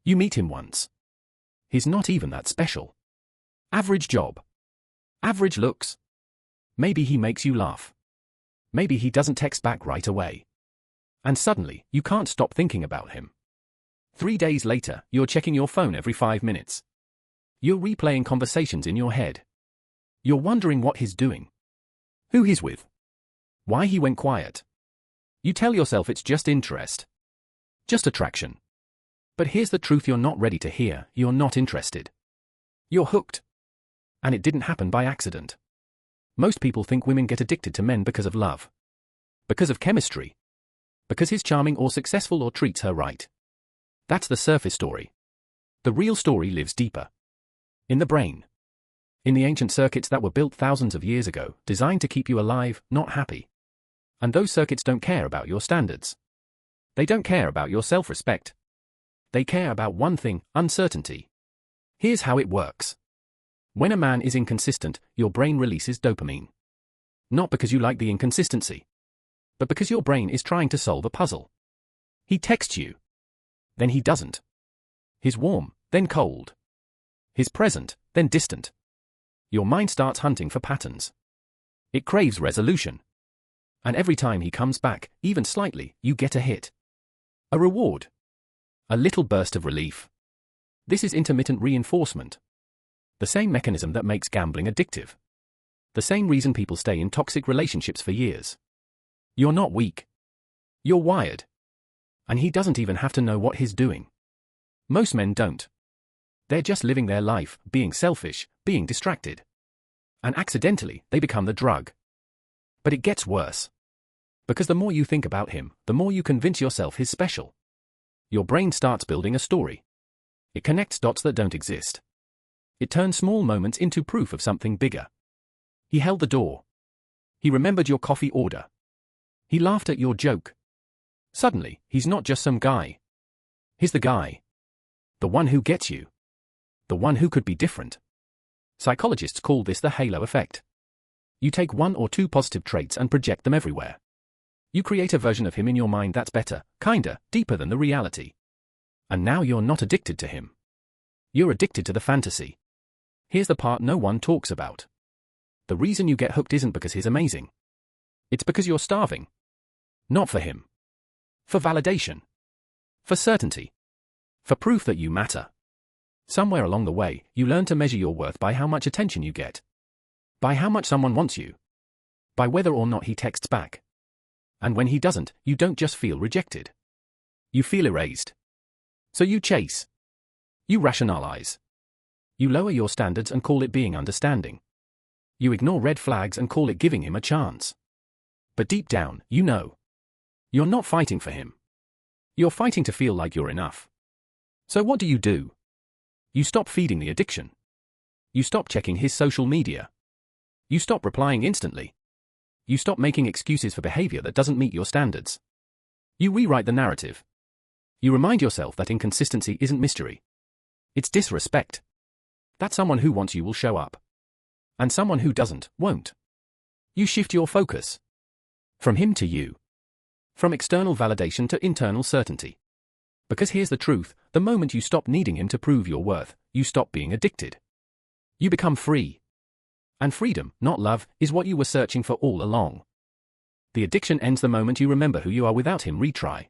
You meet him once. He's not even that special. Average job. Average looks. Maybe he makes you laugh. Maybe he doesn't text back right away. And suddenly, you can't stop thinking about him. 3 days later, you're checking your phone every 5 minutes. You're replaying conversations in your head. You're wondering what he's doing. Who he's with. Why he went quiet. You tell yourself it's just interest. Just attraction. But here's the truth you're not ready to hear: you're not interested. You're hooked. And it didn't happen by accident. Most people think women get addicted to men because of love. Because of chemistry. Because he's charming or successful or treats her right. That's the surface story. The real story lives deeper. In the brain. In the ancient circuits that were built thousands of years ago, designed to keep you alive, not happy. And those circuits don't care about your standards. They don't care about your self-respect. They care about one thing: uncertainty. Here's how it works. When a man is inconsistent, your brain releases dopamine. Not because you like the inconsistency, but because your brain is trying to solve a puzzle. He texts you. Then he doesn't. He's warm, then cold. He's present, then distant. Your mind starts hunting for patterns. It craves resolution. And every time he comes back, even slightly, you get a hit. A reward. A little burst of relief. This is intermittent reinforcement. The same mechanism that makes gambling addictive. The same reason people stay in toxic relationships for years. You're not weak. You're wired. And he doesn't even have to know what he's doing. Most men don't. They're just living their life, being selfish, being distracted. And accidentally, they become the drug. But it gets worse. Because the more you think about him, the more you convince yourself he's special. Your brain starts building a story. It connects dots that don't exist. It turns small moments into proof of something bigger. He held the door. He remembered your coffee order. He laughed at your joke. Suddenly, he's not just some guy. He's the guy. The one who gets you. The one who could be different. Psychologists call this the halo effect. You take 1 or 2 positive traits and project them everywhere. You create a version of him in your mind that's better, kinder, deeper than the reality. And now you're not addicted to him. You're addicted to the fantasy. Here's the part no one talks about. The reason you get hooked isn't because he's amazing. It's because you're starving. Not for him. For validation. For certainty. For proof that you matter. Somewhere along the way, you learn to measure your worth by how much attention you get. By how much someone wants you. By whether or not he texts back. And when he doesn't, you don't just feel rejected. You feel erased. So you chase. You rationalize. You lower your standards and call it being understanding. You ignore red flags and call it giving him a chance. But deep down, you know. You're not fighting for him. You're fighting to feel like you're enough. So what do? You stop feeding the addiction. You stop checking his social media. You stop replying instantly. You stop making excuses for behavior that doesn't meet your standards. You rewrite the narrative. You remind yourself that inconsistency isn't mystery. It's disrespect. That someone who wants you will show up. And someone who doesn't, won't. You shift your focus. From him to you. From external validation to internal certainty. Because here's the truth: the moment you stop needing him to prove your worth, you stop being addicted. You become free. And freedom, not love, is what you were searching for all along. The addiction ends the moment you remember who you are without him. Retry.